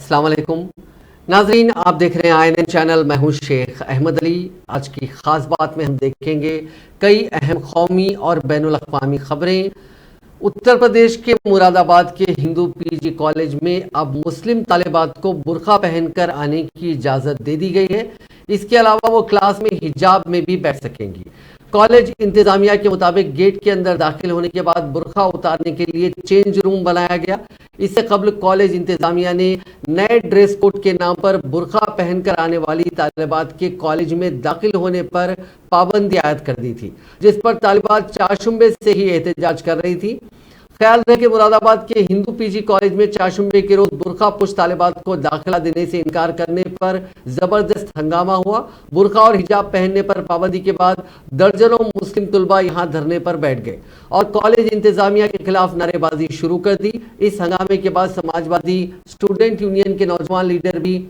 अस्सलाम वालेकुम नाजरीन, आप देख रहे हैं INN चैनल। मैं हूं शेख अहमद अली। आज की खास बात में हम देखेंगे कई अहम कौमी और बैनुल अक़वामी खबरें। उत्तर प्रदेश के मुरादाबाद के हिंदू PG कॉलेज में अब मुस्लिम तालिबात को बुर्का पहनकर आने की इजाज़त दे दी गई है। इसके अलावा वो क्लास में हिजाब में भी बैठ सकेंगी। कॉलेज इंतजामिया के मुताबिक गेट के अंदर दाखिल होने के बाद बुर्का उतारने के लिए चेंज रूम बनाया गया। इससे कबल कॉलेज इंतजामिया ने नए ड्रेस कोड के नाम पर बुर्का पहनकर आने वाली तालिबात के कॉलेज में दाखिल होने पर पाबंदी आयद कर दी थी, जिस पर तालिबात चारशुम्बे से ही एहतजाज कर रही थी। ख्याल रहे कि मुरादाबाद के हिंदू PG कॉलेज में चारशुम्बे के रोज बुर्का पुश तालिबात को दाखिला देने से इनकार करने पर जबरदस्त हंगामा हुआ। बुर्का और हिजाब पहनने पर पाबंदी के बाद दर्जनों मुस्लिम तुलबा यहां धरने पर बैठ गए और कॉलेज इंतजामिया के खिलाफ नारेबाजी शुरू कर दी। इस हंगामे के बाद समाजवादी स्टूडेंट यूनियन के नौजवान लीडर भी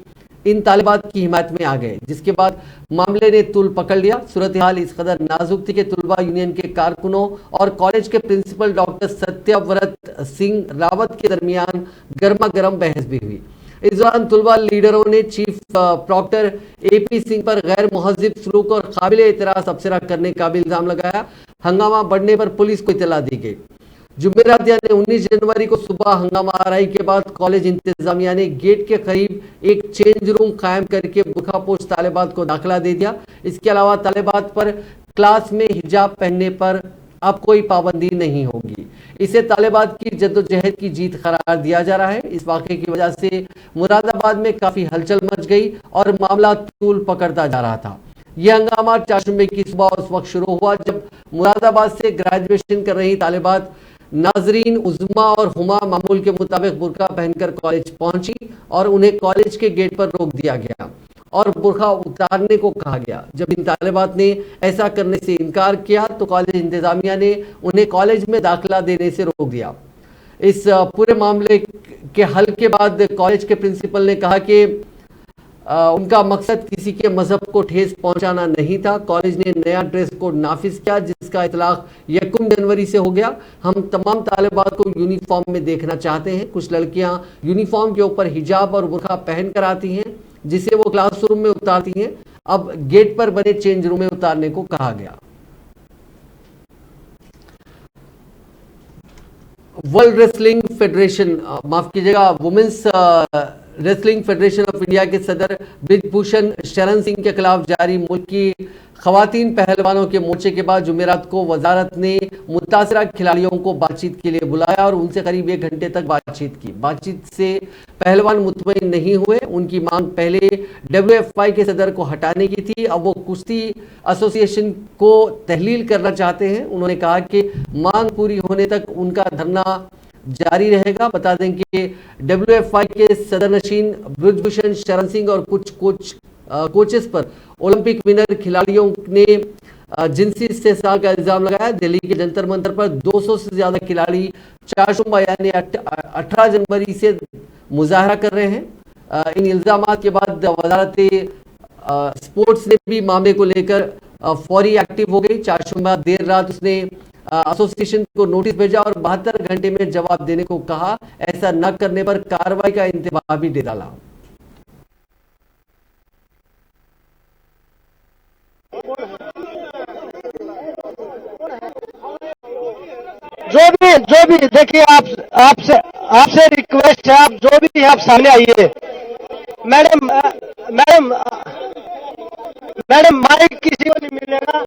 इन तालिबात की हिमायत में आ गए, जिसके बाद मामले ने तूल पकड़ लिया। सूरत हाल इस कदर नाजुक थी कि तुलबा यूनियन के कारकुनों और कॉलेज के प्रिंसिपल डॉक्टर सत्यव्रत सिंह रावत के दरमियान गर्मा गर्म बहस भी हुई। इस दौरान तुलबा लीडरों ने चीफ प्रॉक्टर AP सिंह पर गैर मुहज्जिब सलूक और काबिल एतराज तबसरा करने का भी इल्जाम लगाया। हंगामा बढ़ने पर पुलिस को इतला दी गई। जुमेरात यानी 19 जनवरी को सुबह हंगामा आराई के बाद कॉलेज इंतजामिया ने गेट के करीब एक चेंज रूम कायम करके बुर्कापोश तालिबात को दाखिला दे दिया। इसके अलावा तालिबात पर क्लास में हिजाब पहनने पर अब कोई पाबंदी नहीं होगी। इसे तालिबात की जद्दोजहद की जीत करार दिया जा रहा है। इस वाक़े की वजह से मुरादाबाद में काफ़ी हलचल मच गई और मामला तूल पकड़ता जा रहा था। यह हंगामा चारशुम्बे की सुबह उस वक्त शुरू हुआ जब मुरादाबाद से ग्रेजुएशन कर रही तालिबात नाजरीन उज़्मा और हुमा मामूल के मुताबिक बुर्का पहनकर कॉलेज पहुंची और उन्हें कॉलेज के गेट पर रोक दिया गया और बुर्का उतारने को कहा गया। जब इन तालिबात ने ऐसा करने से इनकार किया तो कॉलेज इंतजामिया ने उन्हें कॉलेज में दाखिला देने से रोक दिया। इस पूरे मामले के हल के बाद कॉलेज के प्रिंसिपल ने कहा कि उनका मकसद किसी के मजहब को ठेस पहुंचाना नहीं था। कॉलेज ने नया ड्रेस कोड नाफिज किया जिसका इतलाक 1 जनवरी से हो गया। हम तमाम तालिबात को यूनिफॉर्म में देखना चाहते हैं। कुछ लड़कियां यूनिफॉर्म के ऊपर हिजाब और बुर्का पहन कर आती हैं जिसे वो क्लासरूम में उतारती हैं। अब गेट पर बने चेंज रूम में उतारने को कहा गया। वर्ल्ड रेसलिंग फेडरेशन माफ कीजिएगा women's wrestling federation of India के सदर ब्रिजभूषण शरण सिंह के खिलाफ जारी मुल्क की खवातीन पहलवानों के मोर्चे के बाद जुमेरात को वजारत ने मुतासरा खिलाड़ियों को बातचीत के लिए बुलाया और उनसे करीब 1 घंटे तक बातचीत की। बातचीत से पहलवान मुतमईन नहीं हुए। उनकी मांग पहले WFI के सदर को हटाने की थी, अब वो कुश्ती एसोसिएशन को तहलील करना चाहते हैं। उन्होंने कहा कि मांग पूरी होने तक उनका धरना जारी रहेगा। बता दें कि WFI के सदरनशीन ब्रिजभूषण शरण सिंह और कुछ कोचेस पर ओलंपिक विनर खिलाड़ियों ने जिनसी इस्तेहसाल का इल्जाम लगाया। दिल्ली के जंतर मंतर पर 200 से ज्यादा खिलाड़ी चारशुम्बा यानी 18 जनवरी से मुजाहरा कर रहे हैं। इन इल्जामात के बाद वजारत स्पोर्ट्स ने भी मामले को लेकर फौरी एक्टिव हो गई। चारशुम्बा देर रात उसने एसोसिएशन को नोटिस भेजा और 72 घंटे में जवाब देने को कहा। ऐसा न करने पर कार्रवाई का इंतबाह भी दे डाला। जो भी देखिए आपसे रिक्वेस्ट है, आप जो भी है आप सामने आइए। मैडम मैडम मैडम माइक किसी को नहीं मिलेगा।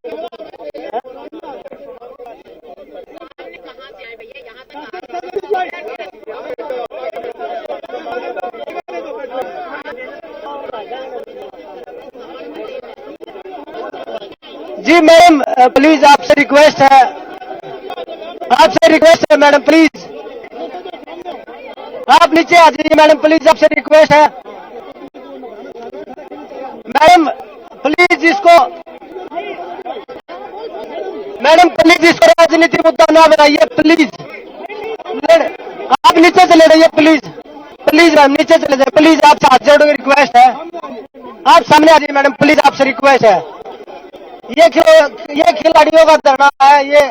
जी मैडम प्लीज आपसे रिक्वेस्ट है मैडम प्लीज आप नीचे आ जाइए। मैडम प्लीज आपसे रिक्वेस्ट है मैडम प्लीज इसको राजनीति मुद्दा ना बनाइए प्लीज। आप नीचे चले जाइए प्लीज मैम नीचे चले जाइए प्लीज। आपसे हाथ जोड़कर रिक्वेस्ट है, आप सामने आ जाइए मैडम प्लीज। आपसे रिक्वेस्ट है, ये खिलाड़ियों का धरना है। ये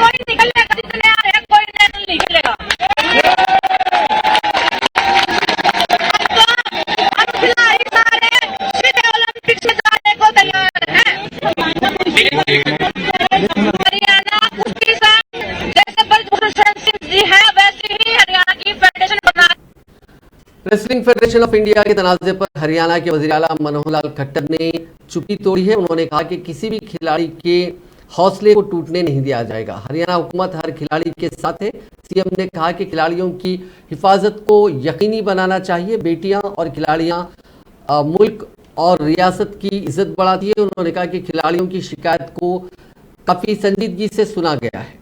कोई निकलने का जितने आ रहे हैं कोई नहीं निकलेगा। हम खिलाड़ी सारे सीधे ओलंपिक में जाने को तैयार हैं। हरियाणा कुश्ती संघ जैसे बलभूषण सिंह जी है वैसे ही हरियाणा की फेडरेशन बना। रेसलिंग फेडरेशन ऑफ इंडिया के तनाज़े पर हरियाणा के वज़ीर आला मनोहर लाल खट्टर ने चुप्पी तोड़ी है। उन्होंने कहा कि किसी भी खिलाड़ी के हौसले को टूटने नहीं दिया जाएगा। हरियाणा हुकूमत हर खिलाड़ी के साथ है। सीएम ने कहा कि खिलाड़ियों की हिफाजत को यकीनी बनाना चाहिए। बेटियां और खिलाड़ियां मुल्क और रियासत की इज्जत बढ़ाती है। उन्होंने कहा कि खिलाड़ियों की शिकायत को काफी संजीदगी से सुना गया है।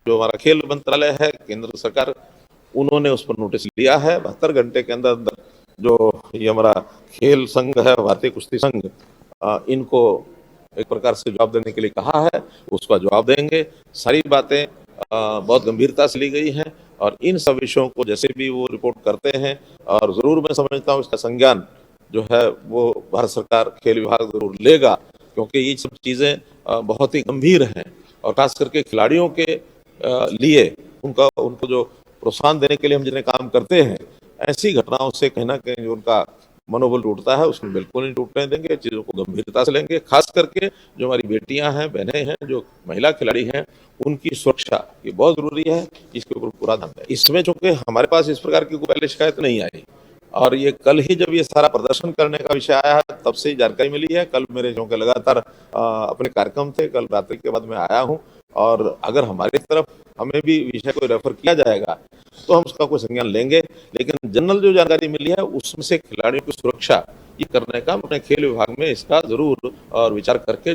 जो हमारा खेल मंत्रालय है, केंद्र सरकार, उन्होंने उस पर नोटिस लिया है। 72 घंटे के अंदर अंदर जो ये हमारा खेल संघ है, भारतीय कुश्ती संघ, इनको एक प्रकार से जवाब देने के लिए कहा है, उसका जवाब देंगे। सारी बातें बहुत गंभीरता से ली गई हैं और इन सब विषयों को जैसे भी वो रिपोर्ट करते हैं, और ज़रूर मैं समझता हूँ इसका संज्ञान जो है वो भारत सरकार, खेल विभाग ज़रूर लेगा, क्योंकि ये सब चीज़ें बहुत ही गंभीर हैं और खास करके खिलाड़ियों के लिए उनको जो प्रोत्साहन देने के लिए हम जितने काम करते हैं, ऐसी घटनाओं से कहीं ना कहीं जो उनका मनोबल टूटता है, उसमें बिल्कुल नहीं टूटने देंगे। चीज़ों को गंभीरता से लेंगे। खास करके जो हमारी बेटियां हैं, बहनें हैं, जो महिला खिलाड़ी हैं, उनकी सुरक्षा ये बहुत ज़रूरी है। इसके ऊपर पूरा ध्यान दें। इसमें चूंकि हमारे पास इस प्रकार की कोई पहले शिकायत नहीं आई और ये कल ही जब ये सारा प्रदर्शन करने का विषय आया है तब से ही जानकारी मिली है। कल मेरे जो के लगातार अपने कार्यक्रम थे, कल रात्रि के बाद मैं आया हूँ और अगर हमारी तरफ हमें भी विषय को रेफर किया जाएगा तो हम उसका कोई संज्ञान लेंगे। लेकिन जनरल जो जानकारी मिली है उसमें से खिलाड़ियों की सुरक्षा ये करने का अपने खेल विभाग में इसका जरूर और विचार करके।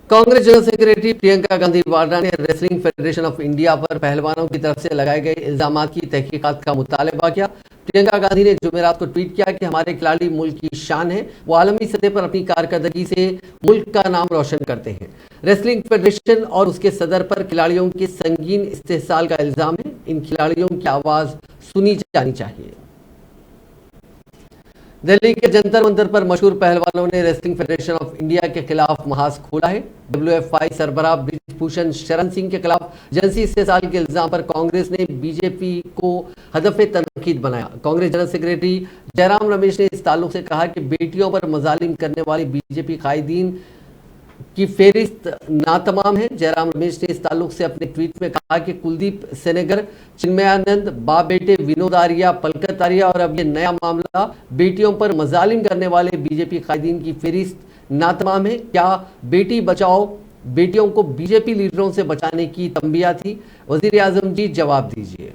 कांग्रेस जनरल सेक्रेटरी प्रियंका गांधी वाड्रा ने रेसलिंग फेडरेशन ऑफ इंडिया पर पहलवानों की तरफ से लगाए गए इल्जामात की तहकीकात का मुतालबा किया। प्रियंका गांधी ने जुमेरात को ट्वीट किया कि हमारे खिलाड़ी मुल्क की शान है, वो आलमी सतह पर अपनी कारकर्दगी से मुल्क का नाम रोशन करते हैं। रेसलिंग फेडरेशन और उसके सदर पर खिलाड़ियों के संगीन इस्तेहसाल का इल्जाम है। इन खिलाड़ियों की आवाज सुनी जानी चाहिए। दिल्ली के जंतर मंतर पर मशहूर पहलवानों ने रेसलिंग फेडरेशन ऑफ इंडिया के खिलाफ महाज खोला है। WFI सरबराह ब्रिजभूषण शरण सिंह के खिलाफ जिनसी इस्तेहसाल के इल्जाम पर कांग्रेस ने बीजेपी को हदफ तनकीद बनाया। कांग्रेस जनरल सेक्रेटरी जयराम रमेश ने इस ताल्लुक से कहा कि बेटियों पर मजालिम करने वाले बीजेपी कायदीन की फेरिस्त नातमाम है। जयराम रमेश ने इस ताल्लुक से अपने ट्वीट में कहा कि कुलदीप सेनेगर, चिन्मयानंद, बाप बेटे विनोद आर्या, पलकत आर्या और अब ये नया मामला बेटियों पर मजालिम करने वाले बीजेपी कायदीन की फेरिस्त नातमाम है। क्या बेटी बचाओ बेटियों को बीजेपी लीडरों से बचाने की तंबिया थी? वजीर आजम जी जवाब दीजिए।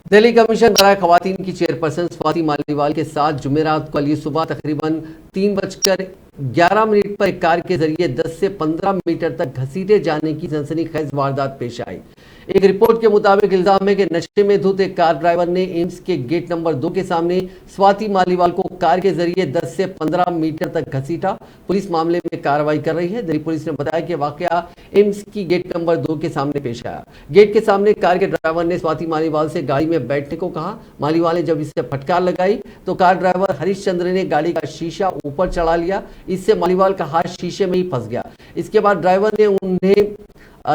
दिल्ली कमीशन बराए खवातीन की चेयरपर्सन स्वाति मालीवाल के साथ जुमेरात को अली सुबह तकरीबन 3:11 पर एक कार के जरिए 10 से 15 मीटर तक घसीटे जाने की सनसनीखेज वारदात पेश आई। एक रिपोर्ट के मुताबिक इल्जाम है कि नशे में धुत एक कार ड्राइवर ने एम्स के गेट नंबर 2 के सामने स्वाति मालीवाल को कार के जरिए 10 से 15 मीटर तक घसीटा। पुलिस मामले में कार्रवाई कर रही है। दिल्ली पुलिस ने बताया कि वाकया एम्स की गेट नंबर 2 के सामने पेश आया। गेट के सामने कार के ड्राइवर ने स्वाति मालीवाल से गाड़ी में बैठने को कहा। मालीवाल ने जब इससे फटकार लगाई तो कार ड्राइवर हरीश चंद्र ने गाड़ी का शीशा ऊपर चढ़ा लिया। इससे मालीवाल का हाथ शीशे में ही फंस गया। इसके बाद ड्राइवर ने उन्हें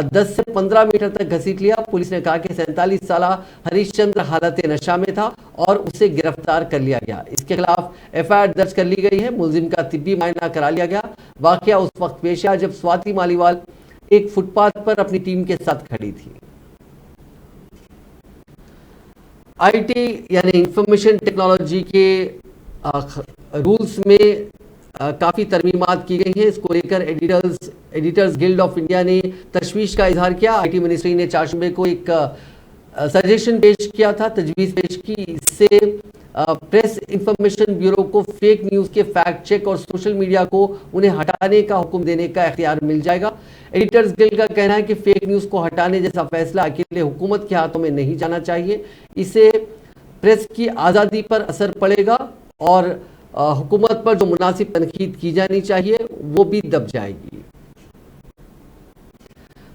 10 से 15 मीटर तक घसीट लिया। पुलिस ने कहा कि 47 साल हरीश चंद्र हालत नशा में था और उसे गिरफ्तार कर लिया गया। इसके खिलाफ FIR दर्ज कर ली गई है। मुलजिम का तिब्बी मायना करा लिया गया। वाकया उस वक्त पेश आया जब स्वाति मालीवाल एक फुटपाथ पर अपनी टीम के साथ खड़ी थी। IT यानी इंफॉर्मेशन टेक्नोलॉजी के रूल्स में काफ़ी तरमीमात की गई हैं। इसको लेकर एडिटर्स गिल्ड ऑफ इंडिया ने तशवीश का इजहार किया। IT मिनिस्ट्री ने चारशंबे को एक सजेशन पेश किया था, तजवीज़ पेश की। इससे प्रेस इंफॉर्मेशन ब्यूरो को फेक न्यूज के फैक्ट चेक और सोशल मीडिया को उन्हें हटाने का हुक्म देने का इख्तियार मिल जाएगा। एडिटर्स गिल्ड का कहना है कि फेक न्यूज को हटाने जैसा फैसला अकेले हुकूमत के हाथों में नहीं जाना चाहिए। इससे प्रेस की आज़ादी पर असर पड़ेगा और हुकूमत पर जो मुनासिब तनकीद की जानी चाहिए वो भी दब जाएगी।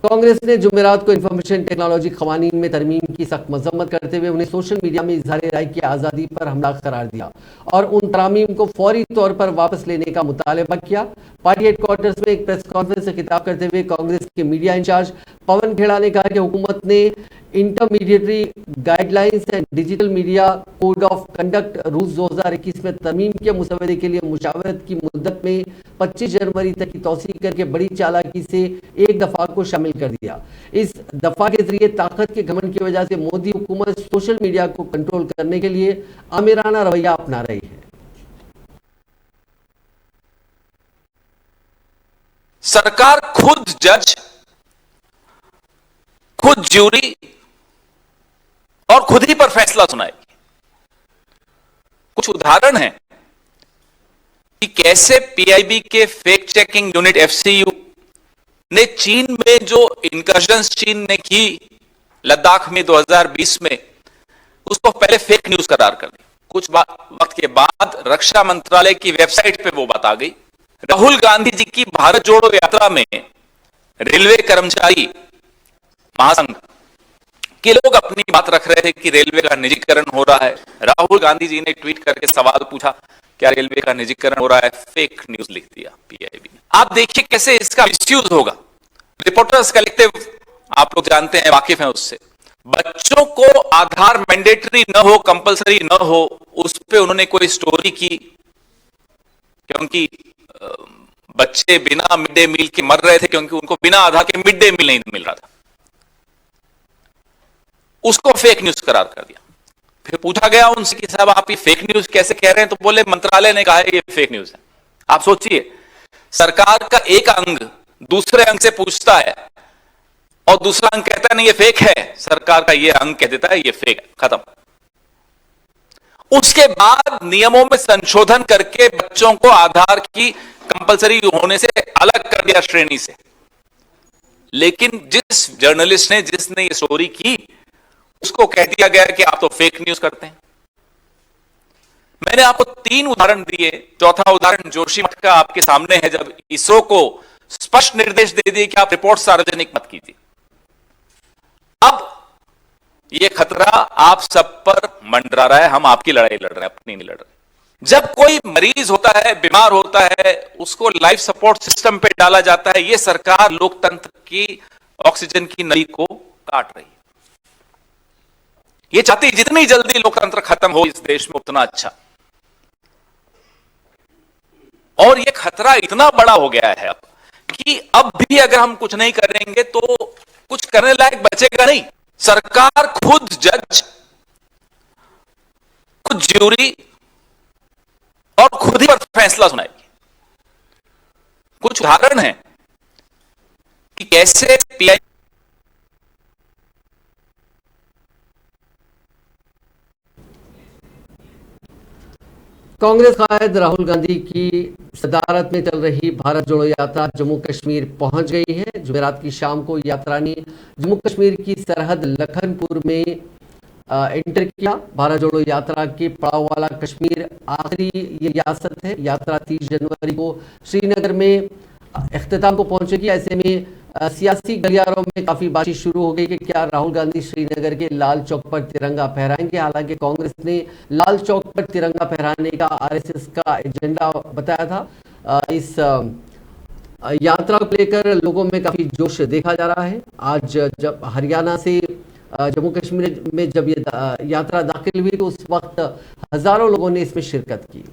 कांग्रेस ने जुमेरात को इंफॉर्मेशन टेक्नोलॉजी कवानीन में तरमीम की सख्त मजम्मत करते हुए उन्हें सोशल मीडिया में इजहार राय की आज़ादी पर हमला करार दिया और उन तरामीम को फौरी तौर पर वापस लेने का मुतालबा किया। पार्टी हेडक्वार्टर्स में एक प्रेस कॉन्फ्रेंस से खिताब करते हुए कांग्रेस के मीडिया इंचार्ज पवन खेड़ा ने कहा कि हुकूमत ने intermediary guidelines and digital media code of conduct rules 2021 में तरमीम के मुसवदे के लिए मुशावरत की मुद्दत में 25 जनवरी तक की तौसीक करके बड़ी चालाकी से एक दफा को शामिल कर दिया। इस दफा के जरिए ताकत के घमंड की वजह से मोदी हुकूमत सोशल मीडिया को कंट्रोल करने के लिए आमिराना रवैया अपना रही है। सरकार खुद जज, खुद ज्यूरी और खुद ही पर फैसला सुनाएगी। कुछ उदाहरण हैं कि कैसे पीआईबी के फैक्ट चेकिंग यूनिट एफसीयू ने चीन में जो इनकर्जन्स चीन ने की लद्दाख में 2020 में, उसको पहले फेक न्यूज करार कर दी। कुछ वक्त के बाद रक्षा मंत्रालय की वेबसाइट पे वो बात आ गई। राहुल गांधी जी की भारत जोड़ो यात्रा में रेलवे कर्मचारी महासंघ के लोग अपनी बात रख रहे थे कि रेलवे का निजीकरण हो रहा है। राहुल गांधी जी ने ट्वीट करके सवाल पूछा, क्या रेलवे का निजीकरण हो रहा है? फेक न्यूज लिख दिया पीआईबी ने। आप देखिए कैसे इसका मिसयूज होगा। रिपोर्टर्स कलेक्टिव आप लोग जानते हैं, वाकिफ हैं उससे। बच्चों को आधार मैंडेटरी न हो, कंपलसरी न हो, उस पर उन्होंने कोई स्टोरी की, क्योंकि बच्चे बिना मिड डे मील के मर रहे थे, क्योंकि उनको बिना आधार के मिड डे मील नहीं मिल रहा था। उसको फेक न्यूज करार कर दिया। फिर पूछा गया उनसे कि साहब आप ये फेक न्यूज कैसे कह रहे हैं? तो बोले मंत्रालय ने कहा है ये फेक न्यूज है। आप सोचिए, सरकार का एक अंग दूसरे अंग से पूछता है और दूसरा अंग कहता नहीं ये फेक है, सरकार का ये अंग कह देता है ये फेक है, खत्म। उसके बाद नियमों में संशोधन करके बच्चों को आधार की कंपलसरी होने से अलग कर दिया श्रेणी से। लेकिन जिस जर्नलिस्ट ने, जिसने ये स्टोरी की, उसको कह दिया गया कि आप तो फेक न्यूज करते हैं। मैंने आपको 3 उदाहरण दिए। चौथा उदाहरण जोशीमठ का आपके सामने है, जब इसरो को स्पष्ट निर्देश दे दिए कि आप रिपोर्ट सार्वजनिक मत कीजिए। अब ये खतरा आप सब पर मंडरा रहा है। हम आपकी लड़ाई लड़ रहे हैं, अपनी नहीं लड़ रहे। जब कोई मरीज होता है, बीमार होता है, उसको लाइफ सपोर्ट सिस्टम पे डाला जाता है। ये सरकार लोकतंत्र की ऑक्सीजन की नली को काट रही है। ये चाहती जितनी जल्दी लोकतंत्र खत्म हो इस देश में उतना अच्छा। और ये खतरा इतना बड़ा हो गया है अब कि अब भी अगर हम कुछ नहीं करेंगे तो कुछ करने लायक बचेगा नहीं। सरकार खुद जज, खुद ज्यूरी और खुद ही पर फैसला सुनाएगी। कुछ उदाहरण हैं कि कैसे पीआई कांग्रेस कायद राहुल गांधी की सदारत में चल रही भारत जोड़ो यात्रा जम्मू कश्मीर पहुंच गई है। जुमेरात की शाम को यात्रा ने जम्मू कश्मीर की सरहद लखनपुर में एंटर किया। भारत जोड़ो यात्रा के पड़ाव वाला कश्मीर आखिरी ये रियासत है। यात्रा 30 जनवरी को श्रीनगर में इख्तिताम को पहुंचेगी। ऐसे में सियासी गलियारों में काफी बातचीत शुरू हो गई कि क्या राहुल गांधी श्रीनगर के लाल चौक पर तिरंगा फहराएंगे। हालांकि कांग्रेस ने लाल चौक पर तिरंगा फहराने का आरएसएस का एजेंडा बताया था। इस यात्रा को लेकर लोगों में काफी जोश देखा जा रहा है। आज जब हरियाणा से जम्मू कश्मीर में जब ये यात्रा दाखिल हुई तो उस वक्त हजारों लोगों ने इसमें शिरकत की।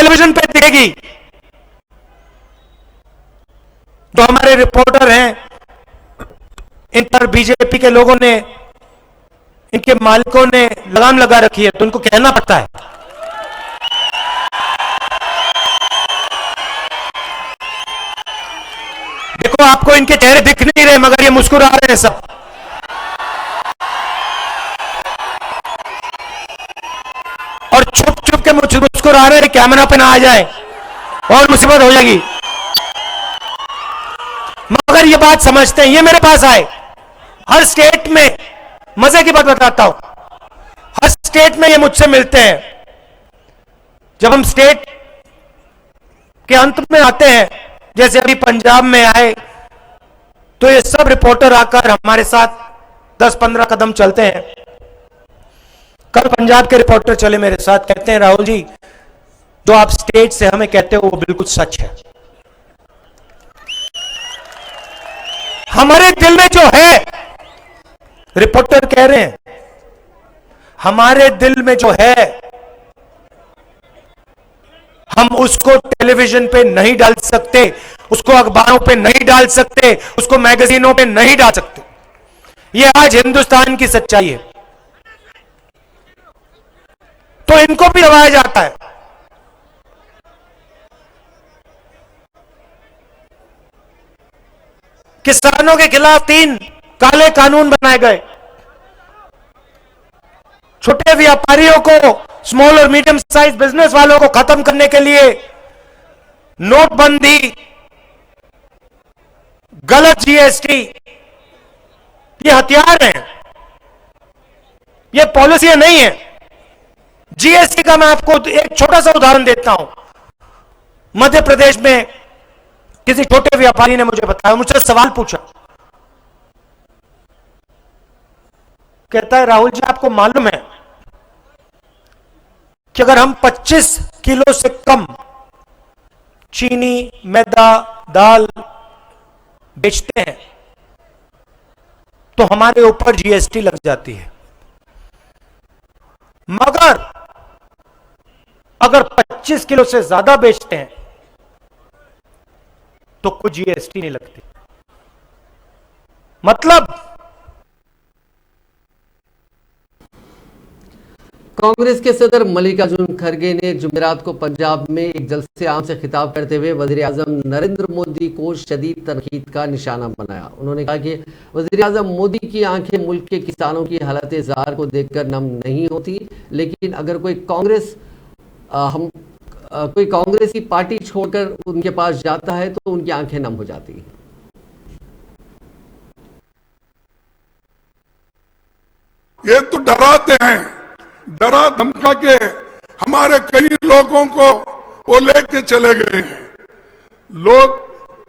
टेलीविजन पे दिखेगी। जो हमारे रिपोर्टर हैं, इन पर बीजेपी के लोगों ने, इनके मालिकों ने लगाम लगा रखी है, तो उनको कहना पड़ता है। देखो, आपको इनके चेहरे दिख नहीं रहे, मगर ये मुस्कुरा रहे हैं सब। और छुप छुप के मुस्कुरा रहे हैं, कैमरा पे ना आ जाए और मुसीबत हो जाएगी। मगर ये बात समझते हैं। ये मेरे पास आए, हर स्टेट में, मजे की बात बताता हूं, हर स्टेट में ये मुझसे मिलते हैं। जब हम स्टेट के अंत में आते हैं, जैसे अभी पंजाब में आए, तो ये सब रिपोर्टर आकर हमारे साथ 10-15 कदम चलते हैं। कल पंजाब के रिपोर्टर चले मेरे साथ, कहते हैं राहुल जी, जो आप स्टेट से हमें कहते हो वो बिल्कुल सच है। हमारे दिल में जो है, रिपोर्टर कह रहे हैं, हमारे दिल में जो है, हम उसको टेलीविजन पे नहीं डाल सकते, उसको अखबारों पे नहीं डाल सकते, उसको मैगजीनों पे नहीं डाल सकते। यह आज हिंदुस्तान की सच्चाई है। तो इनको भी दबाया जाता है। किसानों के खिलाफ 3 काले कानून बनाए गए। छोटे व्यापारियों को, स्मॉल और मीडियम साइज बिजनेस वालों को खत्म करने के लिए नोटबंदी, गलत जीएसटी, ये हथियार हैं, ये पॉलिसी नहीं है। जीएसटी का मैं आपको एक छोटा सा उदाहरण देता हूं। मध्य प्रदेश में किसी छोटे व्यापारी ने मुझे बताया, मुझसे सवाल पूछा, कहता है राहुल जी, आपको मालूम है कि अगर हम 25 किलो से कम चीनी, मैदा, दाल बेचते हैं तो हमारे ऊपर जीएसटी लग जाती है, मगर अगर 25 किलो से ज्यादा बेचते हैं तो कोई जीएसटी नहीं लगती। मतलब कांग्रेस के सदर मल्लिकार्जुन खड़गे ने जुमेरात को पंजाब में एक जलसे आम से खिताब करते हुए वज़ीर-ए-आज़म नरेंद्र मोदी को शदीद तनकीद का निशाना बनाया। उन्होंने कहा कि वज़ीर-ए-आज़म मोदी की आंखें मुल्क के किसानों की हालत-ए-ज़ार को देखकर नम नहीं होती, लेकिन अगर कोई कांग्रेसी पार्टी छोड़कर उनके पास जाता है तो उनकी आंखें नम हो जाती हैं। ये तो डराते हैं, डरा धमका के हमारे कई लोगों को वो लेके चले गए हैं। लोग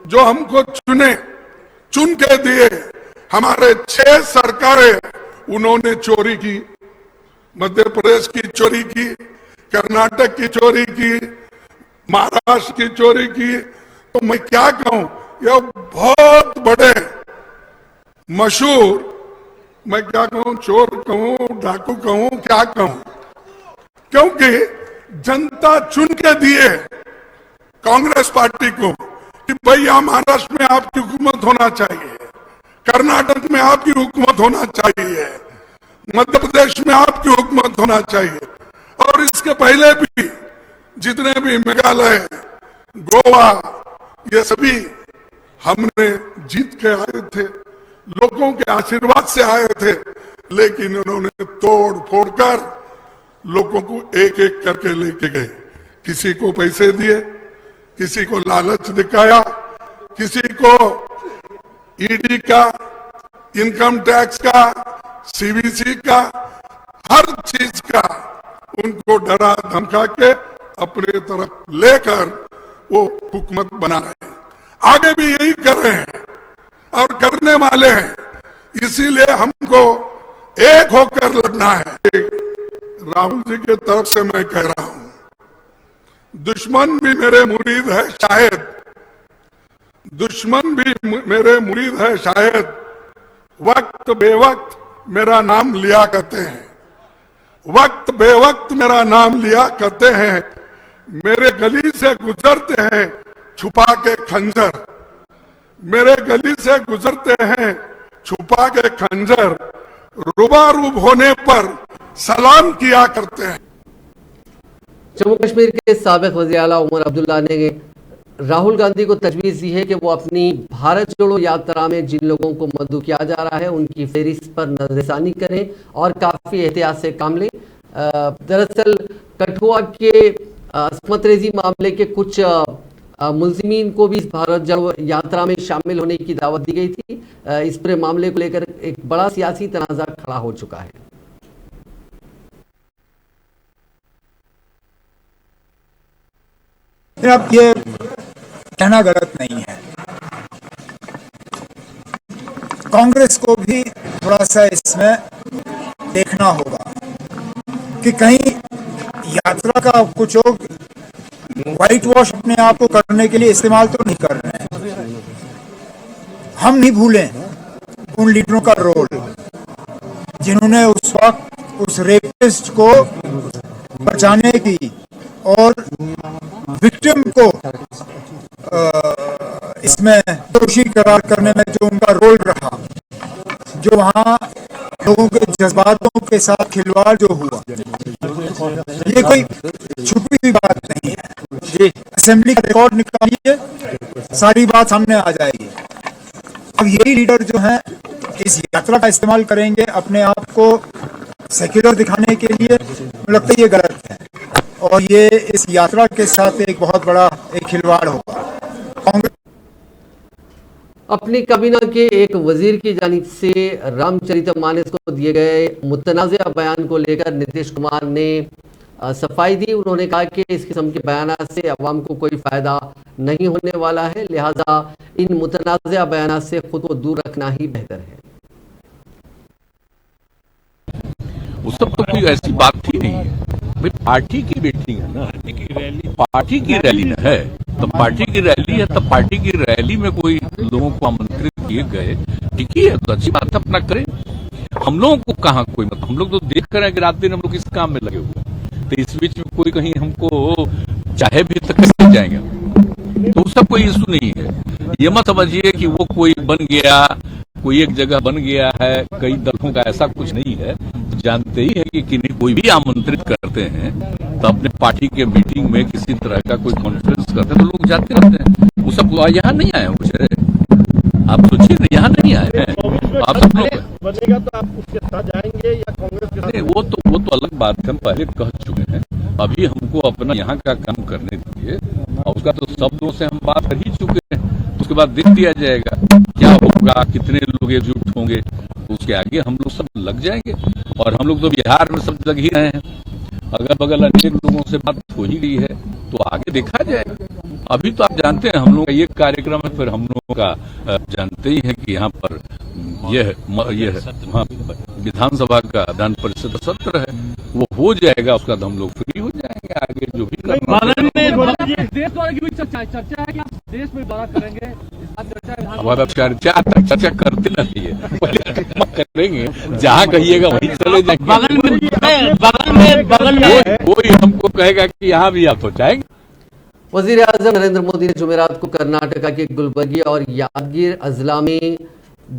जो हमको चुन के दिए, हमारे 6 सरकारें उन्होंने चोरी की। मध्य प्रदेश की चोरी की, कर्नाटक की चोरी की, महाराष्ट्र की चोरी की। तो मैं क्या कहूं, ये बहुत बड़े मशहूर, मैं क्या कहूं, चोर कहूं, डाकू कहूं, क्या कहूं, क्योंकि जनता चुन के दिए कांग्रेस पार्टी को कि भैया महाराष्ट्र में आपकी हुकूमत होना चाहिए, कर्नाटक में आपकी हुकूमत होना चाहिए, मध्य प्रदेश में आपकी हुकूमत होना चाहिए। और इसके पहले भी जितने भी मेघालय, गोवा, ये सभी हमने जीत के आए थे, लोगों के आशीर्वाद से आए थे। लेकिन उन्होंने तोड़ फोड़ कर लोगों को एक एक करके लेके गए। किसी को पैसे दिए, किसी को लालच दिखाया, किसी को ईडी का, इनकम टैक्स का, सीबीसी का, हर चीज का उनको डरा धमका के अपने तरफ लेकर वो हुकूमत बना रहे हैं। आगे भी यही कर रहे हैं और करने वाले हैं। इसीलिए हमको एक होकर लड़ना है। राहुल जी के तरफ से मैं कह रहा हूं, दुश्मन भी मेरे मुरीद है शायद, दुश्मन भी मेरे मुरीद है शायद, वक्त बेवक्त मेरा नाम लिया करते हैं, वक्त बेवक्त मेरा नाम लिया करते हैं। मेरे गली से गुजरते हैं छुपा के खंजर, मेरे गली से गुजरते हैं छुपा के खंजर, रूबारूब होने पर सलाम किया करते हैं। जम्मू कश्मीर के साबिक वज़ीर आला उमर अब्दुल्ला ने राहुल गांधी को तजवीज़ दी है कि वो अपनी भारत जोड़ो यात्रा में जिन लोगों को मदऊ किया जा रहा है उनकी फहरिस्त पर नजरसानी करें और काफ़ी एहतियात से काम लें। दरअसल कठुआ के अस्मत रेजी मामले के कुछ मुलजिमीन को भी इस भारत जोड़ो यात्रा में शामिल होने की दावत दी गई थी। इस पूरे मामले को लेकर एक बड़ा सियासी तनाज़ा खड़ा हो चुका है। अब ये कहना गलत नहीं है, कांग्रेस को भी थोड़ा सा इसमें देखना होगा कि कहीं यात्रा का कुछ लोग व्हाइट वॉश अपने आप को करने के लिए इस्तेमाल तो नहीं कर रहे हैं। हम नहीं भूलें उन लीडरों का रोल जिन्होंने उस वक्त उस रेपिस्ट को बचाने की और विक्टिम को इसमें दोषी करार करने में जो उनका रोल रहा, जो वहां लोगों के जज्बातों के साथ खिलवाड़ जो हुआ, ये कोई छुपी हुई बात नहीं है। जी, असेंबली का रिकॉर्ड निकालिए, सारी बात सामने आ जाएगी। अब यही लीडर जो हैं इस यात्रा का इस्तेमाल करेंगे अपने आप को सेक्युलर दिखाने के लिए, मुझे लगता है ये गलत है और ये इस यात्रा के साथ एक बहुत बड़ा एक खिलवाड़ होगा। कांग्रेस अपनी काबीना के एक वजीर की जानिब से रामचरितमानस को दिए गए मुतनाज़ा बयान को लेकर नीतीश कुमार ने सफाई दी। उन्होंने कहा कि इस किस्म के बयानात से अवाम को कोई फ़ायदा नहीं होने वाला है, लिहाजा इन मुतनाज़ा बयानात से खुद को दूर रखना ही बेहतर है। उस सब तो कोई ऐसी बात ही नहीं है भाई, पार्टी की मीटिंग है ना, पार्टी की रैली न है तो पार्टी की रैली है, तो पार्टी की रैली में कोई लोगों को आमंत्रित किए गए, ठीक ही है, तो अच्छी बात अपना करें। हम लोगों को कहाँ कोई मतलब, हम लोग तो देख कर हैं कि रात दिन हम लोग इस काम में लगे हुए, तो इस बीच में कोई कहीं हमको चाहे भी तक कैसे जाएंगे, तो उसका कोई इशू नहीं है। ये मत समझिए कि वो कोई बन गया, कोई एक जगह बन गया है, कई दलों का, ऐसा कुछ नहीं है। जानते ही है कि किन्हीं कोई भी आमंत्रित करते हैं तो अपने पार्टी के मीटिंग में किसी तरह का कोई कॉन्फ्रेंस करते हैं तो लोग जाते रहते हैं। वो सब यहाँ नहीं आए मुझे, आप सोचिए ना, यहाँ नहीं आए हैं। आप सब लोग बनेगा तो आप उसके साथ जाएंगे या कांग्रेस के साथ? वो तो अलग बात है, हम पहले कह चुके हैं। अभी हमको अपना यहाँ का काम करने दीजिए और उसका तो शब्दों से हम बात कर ही चुके हैं। उसके बाद देख दिया जाएगा क्या होगा, कितने लोग एकजुट होंगे, उसके आगे हम लोग सब लग जाएंगे। और हम लोग तो बिहार में सब लग ही रहे हैं, अगल बगल अनेक लोगों से बात हो ही गई है, तो आगे देखा जाएगा। अभी तो आप जानते हैं हम लोग का ये कार्यक्रम है, फिर हम लोगों का जानते ही है कि यहाँ पर यह विधानसभा का विधान परिषद सत्र है, वो हो जाएगा, उसका तो हम लोग फ्री हो जाएंगे। आगे जो भी देश द्वारा की भी चर्चा है कि आप देश में दौरा करेंगे, अब चर्चा करते नहीं है, करेंगे जहाँ कहिएगा वहीं चले जाएंगे। बगल में कोई हमको कहेगा कि यहाँ भी आप पहुंचाएंगे। वजीर आजम नरेंद्र मोदी ने जुमेरात को कर्नाटका के गुलबर्गी और यादगीर अजला में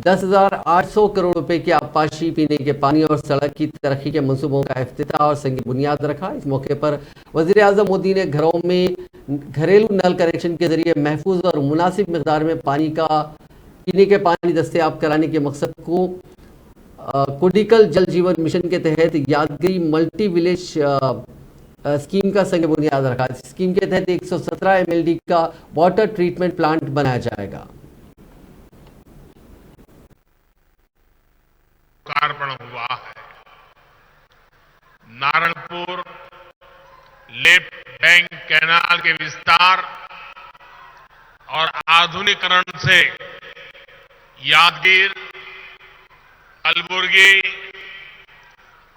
10,800 करोड़ रुपए की आबपाशी, पीने के पानी और सड़क की तरक्की के मंसूबों का इफ्तिताह और संग बुनियाद रखा। इस मौके पर वजीर आजम मोदी ने घरों में घरेलू नल कनेक्शन के जरिए महफूज और मुनासिब मकदार में पीने के पानी दस्तयाब कराने के मकसद को कोडिकल जल जीवन मिशन के तहत यादगिरी मल्टी विलेज स्कीम का संग बुनियाद रखा। इस स्कीम के तहत 117 MLD का वाटर ट्रीटमेंट प्लांट बनाया जाएगा। लोकार्पण हुआ है। नारायणपुर लेफ्ट बैंक कैनाल के विस्तार और आधुनिकीकरण से यादगीर, कलबुर्गी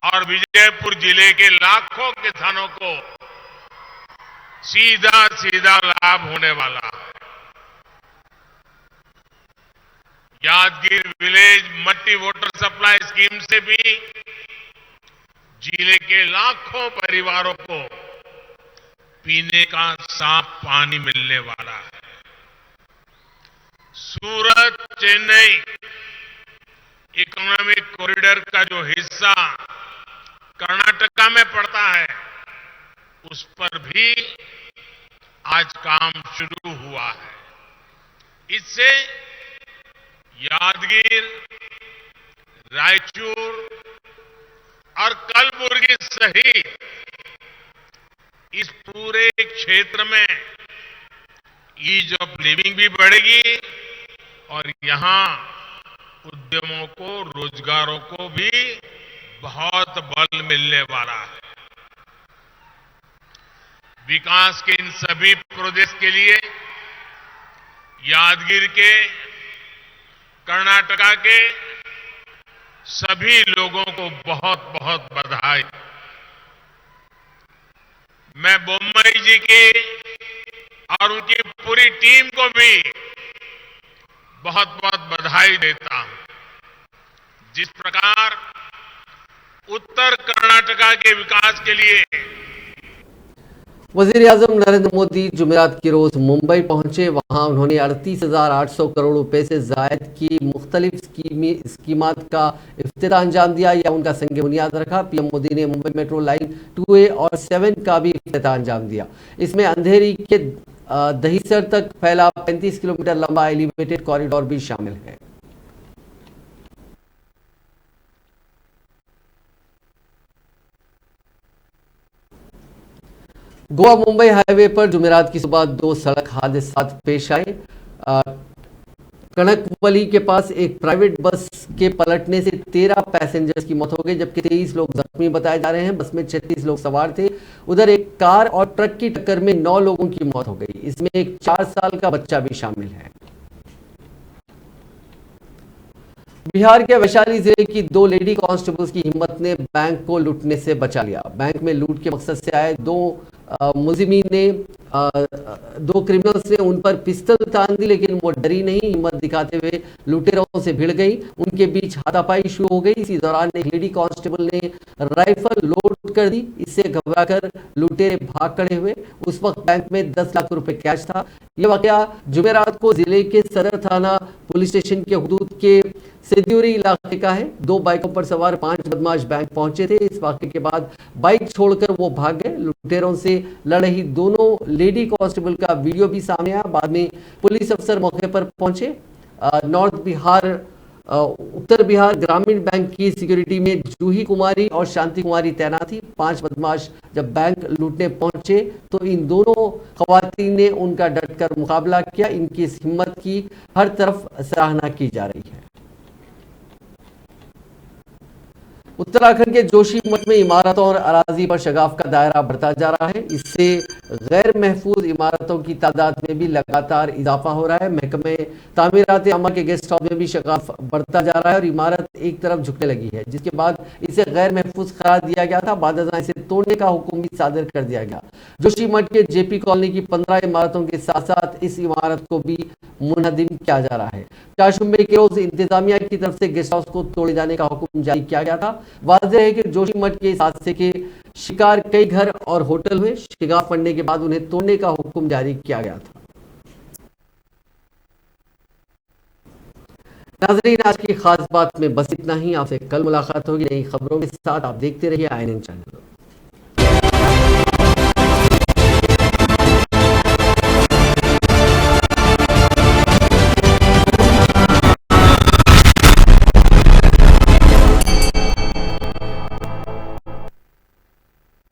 और विजयपुर जिले के लाखों किसानों को सीधा सीधा लाभ होने वाला है। Yadgir village multi water supply scheme से भी जिले के लाखों परिवारों को पीने का साफ पानी मिलने वाला है। सूरत चेन्नई इकोनॉमिक कॉरिडोर का जो हिस्सा कर्नाटका में पड़ता है, उस पर भी आज काम शुरू हुआ है। इससे यादगीर, रायचूर और कलबुर्गी सहित इस पूरे क्षेत्र में ईज ऑफ लिविंग भी बढ़ेगी और यहां उद्यमों को, रोजगारों को भी बहुत बल मिलने वाला है। विकास के इन सभी प्रोजेक्ट्स के लिए यादगीर के, कर्नाटका के सभी लोगों को बहुत बहुत बधाई। मैं बोम्मई जी की और उनकी पूरी टीम को भी बहुत बहुत बधाई देता हूं। जिस प्रकार उत्तर कर्नाटका के विकास के लिए वजीर-ए-आज़म नरेंद्र मोदी जुमेरात की रोज मुंबई पहुंचे। वहां उन्होंने 38,800 करोड़ रुपए से जायद की मुख्तलिफ स्कीमात का इफ्तिताह अंजाम दिया या उनका संग बुनियाद रखा। पीएम मोदी ने मुंबई मेट्रो लाइन 2A और 7 का भी इफ्तिताह अंजाम दिया। इसमें अंधेरी के दहीसर तक फैला 35 किलोमीटर लंबा एलिवेटेड कॉरिडोर भी शामिल है। गोवा मुंबई हाईवे पर जुमेरात की सुबह 2 सड़क हादसा पेश आए। कनकवली के पास एक प्राइवेट बस के पलटने से 13 पैसेंजर्स की मौत हो गई, जबकि 23 लोग जख्मी बताए जा रहे हैं। बस में 36 लोग सवार थे। उधर एक कार और ट्रक की टक्कर में 9 लोगों की मौत हो गई। इसमें एक 4 साल का बच्चा भी शामिल है। बिहार के वैशाली जिले की 2 लेडी कांस्टेबल्स की हिम्मत ने बैंक को लूटने से बचा लिया। बैंक में लूट के मकसद से आए 2 मुलजिमीन ने 2 क्रिमिनल्स ने उन पर पिस्तल तान दी, लेकिन वो डरी नहीं। हिम्मत दिखाते हुए लुटेरों से भिड़ गई। उनके बीच हाथापाई शुरू हो गई। इसी दौरान एक लेडी कांस्टेबल ने राइफल लोड कर दी। इससे घबराकर लुटेरे भाग खड़े हुए। उस वक्त बैंक में 10 लाख रुपए कैश था। यह वाकया जुमेरात को जिले के सदर थाना पुलिस स्टेशन के हुदूद के सिद्दूरी इलाके का है। 2 बाइकों पर सवार 5 बदमाश बैंक पहुंचे थे। इस वाकये के बाद बाइक छोड़कर वो भाग गए। लुटेरों से लड़ रही दोनों लेडी कांस्टेबल का वीडियो भी सामने आया। बाद में पुलिस अफसर मौके पर पहुंचे। उत्तर बिहार ग्रामीण बैंक की सिक्योरिटी में जूही कुमारी और शांति कुमारी तैनात थी। 5 बदमाश जब बैंक लूटने पहुंचे तो इन दोनों खवातीन ने उनका डटकर मुकाबला किया। इनकी इस हिम्मत की हर तरफ सराहना की जा रही है। उत्तराखंड के जोशीमठ में इमारतों और अराजी पर शगाफ का दायरा बढ़ता जा रहा है। इससे गैर महफूज इमारतों की तादाद में भी लगातार इजाफा हो रहा है। महकमे तामीरात अमल के गेस्ट हाउस में भी शगाफ बढ़ता जा रहा है और इमारत एक तरफ झुकने लगी है, जिसके बाद इसे गैर महफूज करार दिया गया था। बाद इसे तोड़ने का हुक्म भी सादर कर दिया गया। जोशीमठ के जेपी कॉलोनी की 15 इमारतों के साथ साथ इस इमारत को भी मुनहदिम किया जा रहा है। चारशुम्बे के रोज इंतजामिया की तरफ से गेस्ट हाउस को तोड़े जाने का हुक्म जारी किया गया था। वाज़ेह है कि जोशीमठ के इस हादसे के शिकार कई घर और होटल हुए। शिगाफ पड़ने के बाद उन्हें तोड़ने का हुक्म जारी किया गया था। नाज़रीन, आज की खास बात में बस इतना ही। आपसे कल मुलाकात होगी नई खबरों के साथ। आप देखते रहिए INN चैनल।